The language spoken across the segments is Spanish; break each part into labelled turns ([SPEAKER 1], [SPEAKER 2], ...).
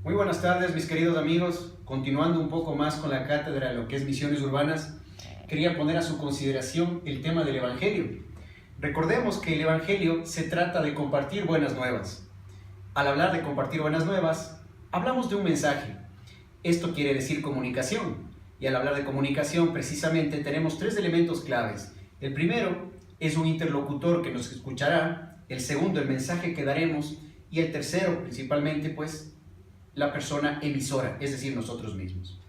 [SPEAKER 1] Muy buenas tardes, mis queridos amigos. Continuando un poco más con la cátedra de lo que es misiones urbanas, quería poner a su consideración el tema del Evangelio. Recordemos que el Evangelio se trata de compartir buenas nuevas. Al hablar de compartir buenas nuevas, hablamos de un mensaje. Esto quiere decir comunicación. Y al hablar de comunicación, precisamente tenemos tres elementos claves. El primero es un interlocutor que nos escuchará. El segundo, el mensaje que daremos. Y el tercero, principalmente, pues, la persona emisora, es decir, nosotros mismos.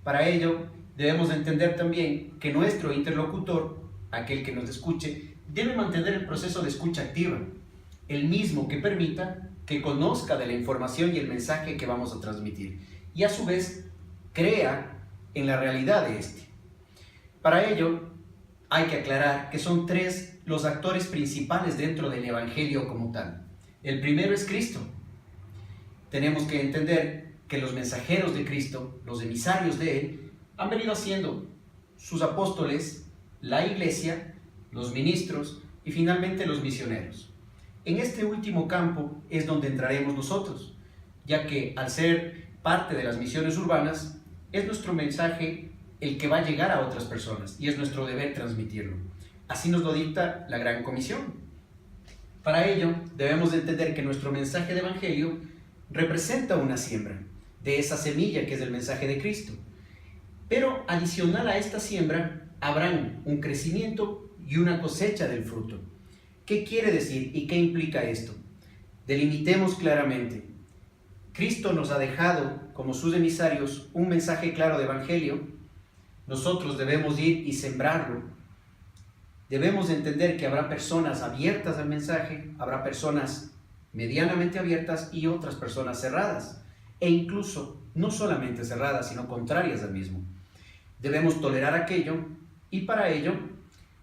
[SPEAKER 1] Para ello, debemos entender también que nuestro interlocutor, aquel que nos escuche, debe mantener el proceso de escucha activa, el mismo que permita que conozca de la información y el mensaje que vamos a transmitir, y a su vez, crea en la realidad de este. Para ello, hay que aclarar que son tres los actores principales dentro del Evangelio como tal. El primero es Cristo. Tenemos que entender que los mensajeros de Cristo, los emisarios de Él, han venido siendo sus apóstoles, la iglesia, los ministros y finalmente los misioneros. En este último campo es donde entraremos nosotros, ya que al ser parte de las misiones urbanas, es nuestro mensaje el que va a llegar a otras personas y es nuestro deber transmitirlo. Así nos lo dicta la Gran Comisión. Para ello, debemos de entender que nuestro mensaje de Evangelio representa una siembra de esa semilla que es el mensaje de Cristo. Pero adicional a esta siembra, habrán un crecimiento y una cosecha del fruto. ¿Qué quiere decir y qué implica esto? Delimitemos claramente. Cristo nos ha dejado, como sus emisarios, un mensaje claro de Evangelio. Nosotros debemos ir y sembrarlo. Debemos entender que habrá personas abiertas al mensaje, habrá personas medianamente abiertas y otras personas cerradas, e incluso no solamente cerradas, sino contrarias al mismo. Debemos tolerar aquello y para ello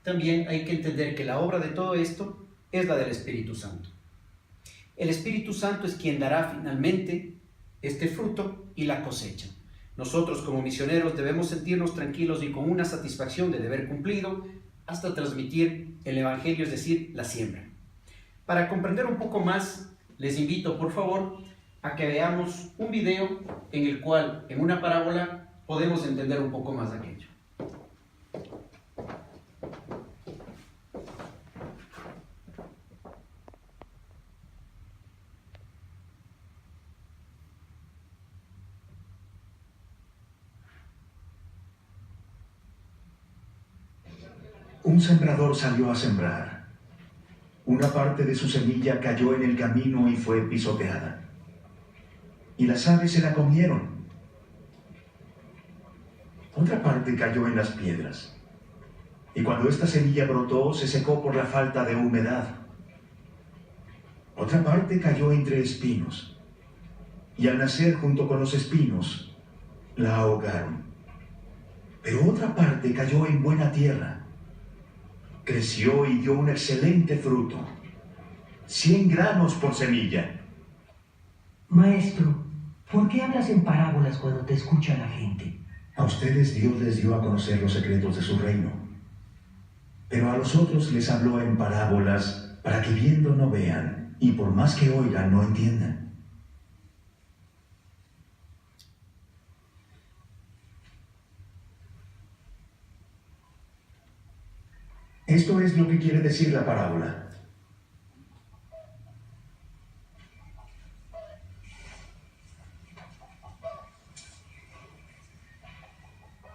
[SPEAKER 1] también hay que entender que la obra de todo esto es la del Espíritu Santo. El Espíritu Santo es quien dará finalmente este fruto y la cosecha. Nosotros como misioneros debemos sentirnos tranquilos y con una satisfacción de deber cumplido hasta transmitir el Evangelio, es decir, la siembra. Para comprender un poco más, les invito por favor a que veamos un video en el cual en una parábola podemos entender un poco más de aquello.
[SPEAKER 2] Un sembrador salió a sembrar. Una parte de su semilla cayó en el camino y fue pisoteada. Y las aves se la comieron. Otra parte cayó en las piedras. Y cuando esta semilla brotó, se secó por la falta de humedad. Otra parte cayó entre espinos. Y al nacer junto con los espinos, la ahogaron. Pero otra parte cayó en buena tierra. Creció y dio un excelente fruto, 100 granos por semilla.
[SPEAKER 3] Maestro, ¿por qué hablas en parábolas cuando te escucha la gente?
[SPEAKER 2] A ustedes Dios les dio a conocer los secretos de su reino, pero a los otros les habló en parábolas para que viendo no vean y por más que oigan no entiendan. Esto es lo que quiere decir la parábola.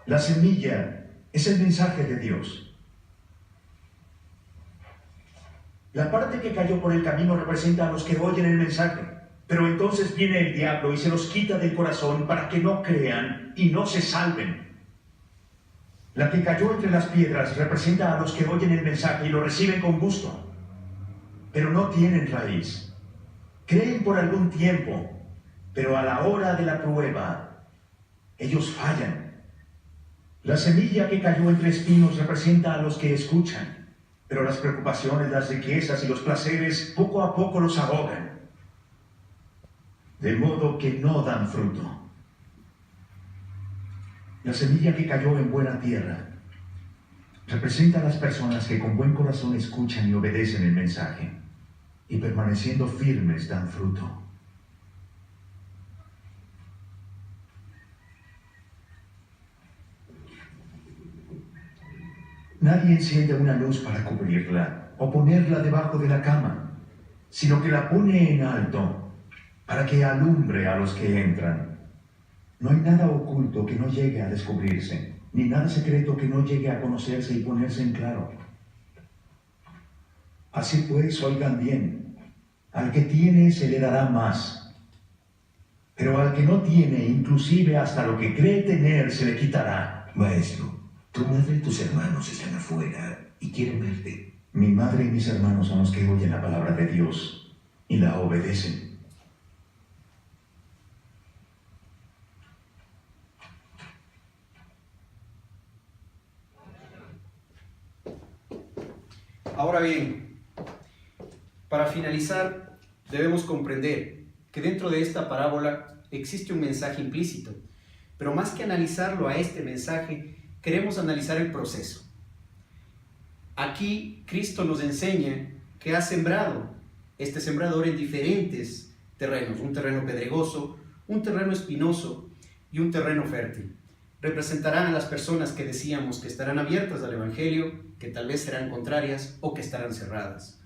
[SPEAKER 2] La semilla es el mensaje de Dios. La parte que cayó por el camino representa a los que oyen el mensaje, pero entonces viene el diablo y se los quita del corazón para que no crean y no se salven. La que cayó entre las piedras representa a los que oyen el mensaje y lo reciben con gusto, pero no tienen raíz. Creen por algún tiempo, pero a la hora de la prueba, ellos fallan. La semilla que cayó entre espinos representa a los que escuchan, pero las preocupaciones, las riquezas y los placeres poco a poco los ahogan, de modo que no dan fruto. La semilla que cayó en buena tierra representa a las personas que con buen corazón escuchan y obedecen el mensaje y permaneciendo firmes dan fruto. Nadie enciende una luz para cubrirla o ponerla debajo de la cama, sino que la pone en alto para que alumbre a los que entran. No hay nada oculto que no llegue a descubrirse, ni nada secreto que no llegue a conocerse y ponerse en claro. Así pues, oigan bien, al que tiene se le dará más, pero al que no tiene, inclusive hasta lo que cree tener, se le quitará.
[SPEAKER 4] Maestro, tu madre y tus hermanos están afuera y quieren verte.
[SPEAKER 2] Mi madre y mis hermanos son los que oyen la palabra de Dios y la obedecen.
[SPEAKER 1] Ahora bien, para finalizar, debemos comprender que dentro de esta parábola existe un mensaje implícito, pero más que analizarlo a este mensaje, queremos analizar el proceso. Aquí Cristo nos enseña que ha sembrado este sembrador en diferentes terrenos, un terreno pedregoso, un terreno espinoso y un terreno fértil. Representarán a las personas que decíamos que estarán abiertas al Evangelio, que tal vez serán contrarias o que estarán cerradas.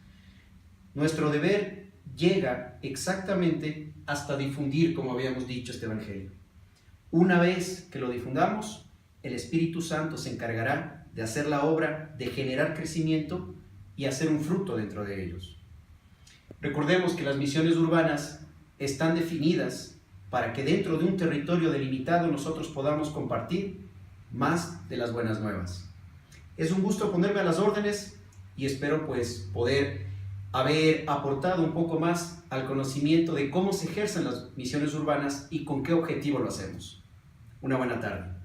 [SPEAKER 1] Nuestro deber llega exactamente hasta difundir, como habíamos dicho, este Evangelio. Una vez que lo difundamos, el Espíritu Santo se encargará de hacer la obra de generar crecimiento y hacer un fruto dentro de ellos. Recordemos que las misiones urbanas están definidas para que dentro de un territorio delimitado nosotros podamos compartir más de las buenas nuevas. Es un gusto ponerme a las órdenes y espero pues poder haber aportado un poco más al conocimiento de cómo se ejercen las misiones urbanas y con qué objetivo lo hacemos. Una buena tarde.